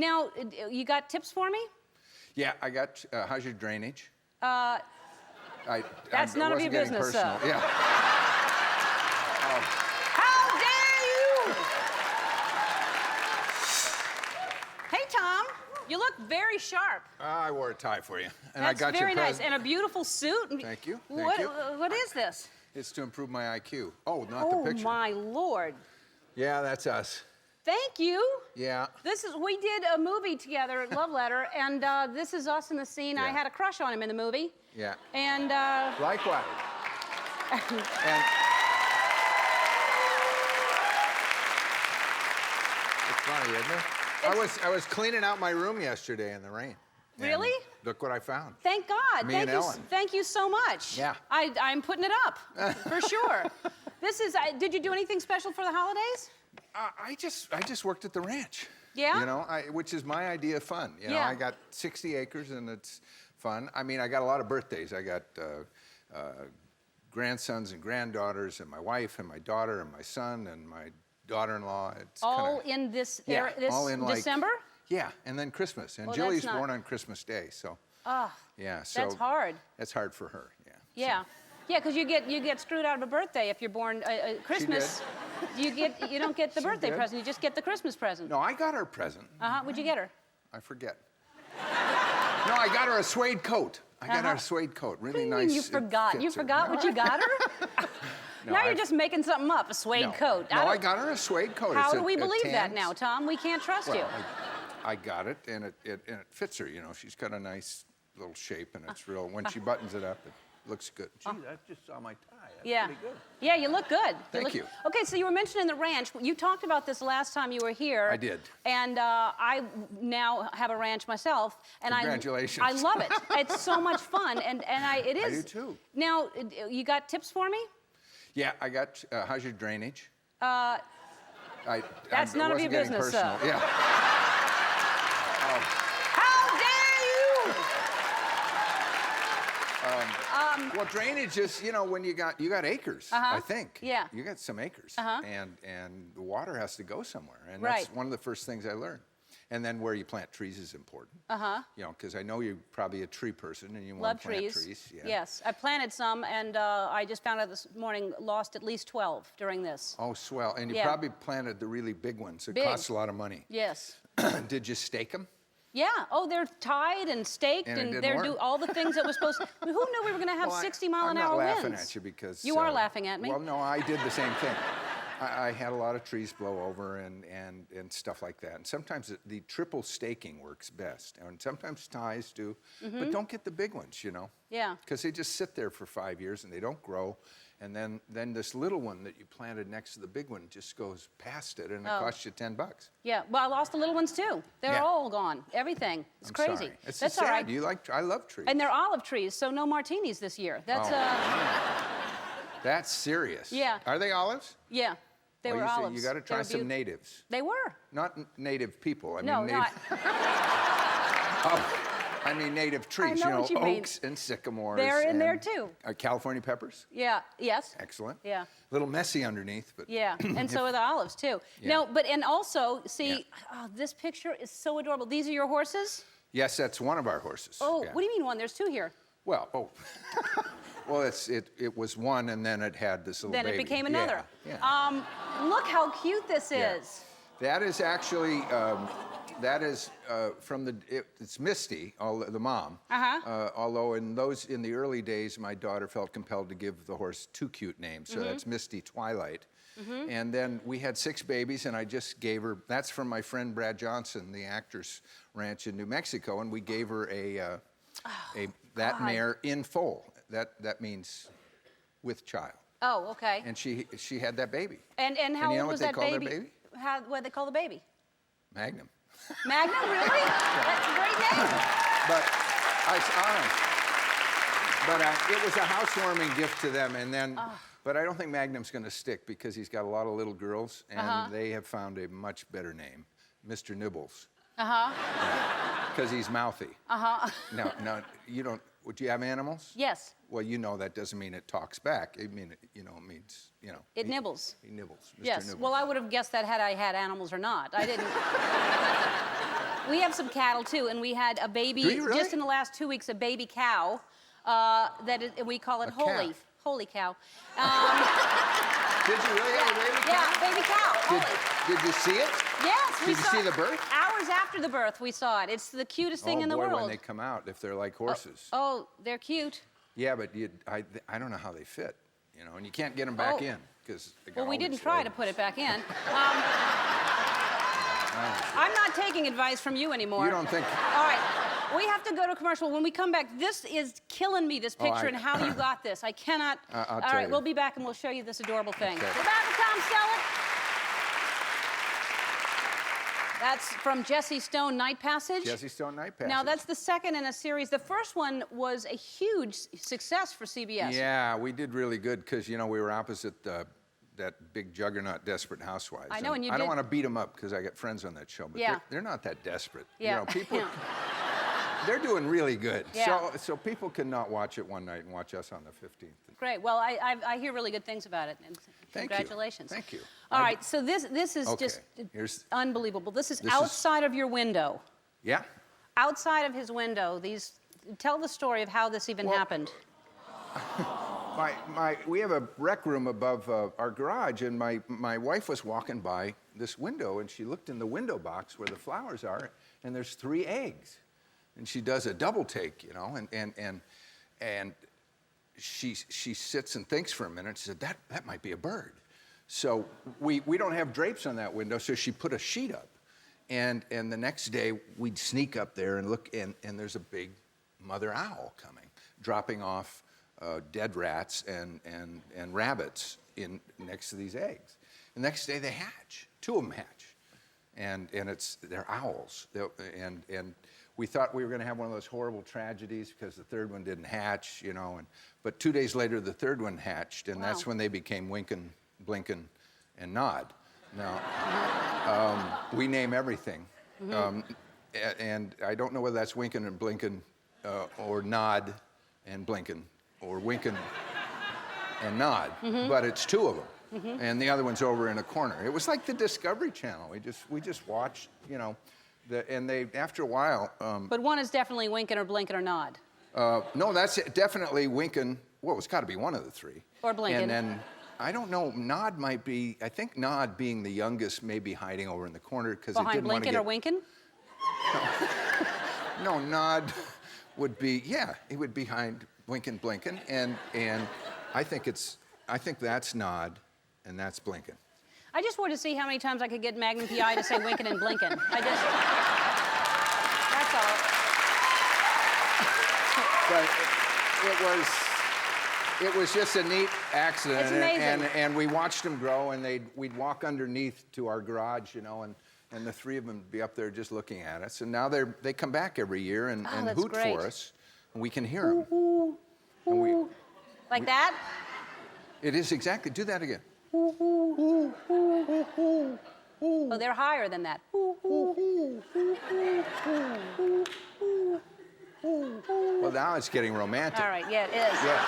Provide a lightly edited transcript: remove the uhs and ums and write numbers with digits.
Now, you got tips for me? Yeah, I got, how's your drainage? That's none of your business, sir. Yeah. How dare you! Hey, Tom, you look very sharp. I wore a tie for you. And That's I got very your nice. And a beautiful suit. Thank you. What is this? It's to improve my IQ. Oh, not the picture. Oh, my Lord. Yeah, that's us. Thank you. Yeah. We did a movie together at Love Letter, and this is us in the scene. Yeah. I had a crush on him in the movie. Yeah. And, Likewise. And it's funny, isn't it? I was cleaning out my room yesterday in the rain. Really? Look what I found. Thank God. Me and Ellen. Thank you so much. Yeah. I'm putting it up, for sure. This is, did you do anything special for the holidays? I just worked at the ranch. Yeah? You know, which is my idea of fun. You know, Yeah. I got 60 acres and it's fun. I mean, I got a lot of birthdays. I got grandsons and granddaughters and my wife and my daughter and my son and my daughter-in-law. It's All in this all in December? Yeah, and then Christmas. And Well, Jilly's that's not- born on Christmas Day, so. Yeah, so. That's hard. That's hard for her, yeah. Yeah. Yeah, because you get screwed out of a birthday if you're born Christmas. You don't get the birthday did. present. You just get the Christmas present. No, I got her a present. What'd you get her? I forget. No, I got her a suede coat. I got her a suede coat. Really What do you nice. mean you forgot? You forgot what you got her? Now you're just making something up, a suede coat. No, I got her a suede coat. How It's do we a believe that tan- now, Tom? We can't trust you. I got it, and it fits her. You know, she's got a nice little shape, and it's real. When she buttons it up, it looks good. Gee, I just saw my tie. That's pretty good. Yeah, you look good. Thank you. Okay, so you were mentioning the ranch. You talked about this last time you were here. I did. And I now have a ranch myself, and Congratulations. I love it. It's so much fun, and it is. I do too. Now, you got tips for me? Yeah, I got. How's your drainage? That's none of your wasn't getting business, personal. sir. Yeah. How dare you! Well, drainage is, you know, when you got acres, I think. Yeah. You got some acres, and the water has to go somewhere, and that's one of the first things I learned. And then where you plant trees is important. You know, because I know you're probably a tree person and you want to plant trees. Yeah. Yes, I planted some, and I just found out this morning lost at least 12 during this. Oh, swell. And you probably planted the really big ones. It costs a lot of money. Yes. Did you stake them? Yeah. Oh, they're tied and staked, and they're do all the things that was supposed to. Who knew we were going to have 60-mile-an-hour winds? I'm not laughing at you because... You are laughing at me. Well, no, I did the same thing. I had a lot of trees blow over and stuff like that. And sometimes the triple staking works best. And sometimes ties do. But don't get the big ones, you know? Yeah. Because they just sit there for 5 years and they don't grow. And then this little one that you planted next to the big one just goes past it, and it costs you $10. Yeah, well, I lost the little ones too. They're all gone. Everything. It's crazy. Sorry. It's That's sad. all right. I love trees. And they're olive trees, so no martinis this year. That's That's serious. Yeah. Are they olives? Yeah, they were olives. You got to try some natives. They were. Not native people. I No, mean native. I mean native trees. I know what you mean. Oaks and sycamores. They're in there too. California peppers. Yeah. Yes. Excellent. Yeah. A little messy underneath, but. Yeah, and so are the olives too. Yeah. No, and also, see, this picture is so adorable. These are your horses? Yes, that's one of our horses. Oh, what do you mean one? There's two here. Well, well, it was one, and then it had this little Then baby. it became another. Yeah. Look how cute this is. That is actually, from it's Misty, the mom. Although in the early days, my daughter felt compelled to give the horse two cute names. So that's Misty Twilight. And then we had 6 babies, and I just gave her, that's from my friend Brad Johnson, the actor's ranch in New Mexico, and we gave her that mare in foal. That means with child. Oh, okay. And she had that baby. And how old was that baby? You know what they call their baby? What do they call the baby? Magnum. Magnum, really? That's a great name. But it was a housewarming gift to them, and then. But I don't think Magnum's going to stick because he's got a lot of little girls, and they have found a much better name, Mr. Nibbles. Because he's mouthy. No, you don't. Would you have animals? Yes. Well, you know that doesn't mean it talks back. It means, it means, It nibbles. He nibbles. Mr. Yes. Nibbles. Well, I would have guessed that had I had animals or not. I didn't. We have some cattle too, and we had a baby. Do you really? Just in the last 2 weeks, a baby cow. We call it Holy. Calf. Holy cow. Did you really have a baby cow? Yeah, baby cow. Holy. Did you see it? Yes, we Did you saw see it. the birth? Hours after the birth, we saw it. It's the cutest thing in the world. When they come out, if they're like horses. Oh, they're cute. Yeah, but I don't know how they fit, and you can't get them back in because. Well, we didn't try to put it back in. I'm not taking advice from you anymore. You don't think? All right, we have to go to commercial. When we come back, this is killing me, this picture, and how you got this. I cannot. I'll All tell right, you. we'll be back and we'll show you this adorable thing. Okay. We're back with Tom Selleck. That's from Jesse Stone, Night Passage. Jesse Stone, Night Passage. Now, that's the second in a series. The first one was a huge success for CBS. Yeah, we did really good because, we were opposite that big juggernaut, Desperate Housewives. I know, and you I don't did- want to beat them up because I got friends on that show, but Yeah. they're not that desperate. Yeah. People, they're doing really good. Yeah. So people can not watch it one night and watch us on the 15th. Great. Well, I hear really good things about it. And Thank you. congratulations. Thank you. All right. So this is Okay, just unbelievable. This is This is- outside of your window. Yeah? Outside of his window. Tell the story of how this even happened. We have a rec room above our garage, and my wife was walking by this window, and she looked in the window box where the flowers are, and there's 3 eggs. And she does a double take, and she sits and thinks for a minute. She said, that might be a bird. So we don't have drapes on that window, so she put a sheet up. And the next day, we'd sneak up there and look, and there's a big mother owl coming, dropping off dead rats and rabbits next to these eggs. The next day, they hatch. 2 of them hatch. And they're owls. And we thought we were going to have one of those horrible tragedies because the 3rd one didn't hatch, but 2 days later, the 3rd one hatched, and that's when they became Winkin', Blinkin', and Nod. Now, we name everything. And I don't know whether that's Winkin' and Blinkin', or Nod and Blinkin', or Winkin' and Nod, but it's 2 of them. And the other one's over in a corner. It was like the Discovery Channel. We just watched, and they, after a while. But one is definitely Winkin' or Blinkin' or Nod. No, that's definitely Winkin'. Well, it's got to be one of the 3. Or Blinkin'. And then, I don't know, Nod might be, I think Nod being the youngest may be hiding over in the corner because it didn't want to Behind Blinkin' get... or Winkin'? No, Nod would be, he would be behind Winkin', Blinkin', and I think that's Nod, and that's Blinkin'. I just wanted to see how many times I could get Magnum PI to say Winkin' and Blinkin'. That's all. But it was just a neat accident. It's amazing. And we watched them grow, and we'd walk underneath to our garage, and the 3 of them would be up there just looking at us. And now they come back every year and hoot great. for us, and we can hear them. Like that? It is exactly. Do that again. Oh, they're higher than that. Well, now it's getting romantic. All right, yeah, it is. Yeah.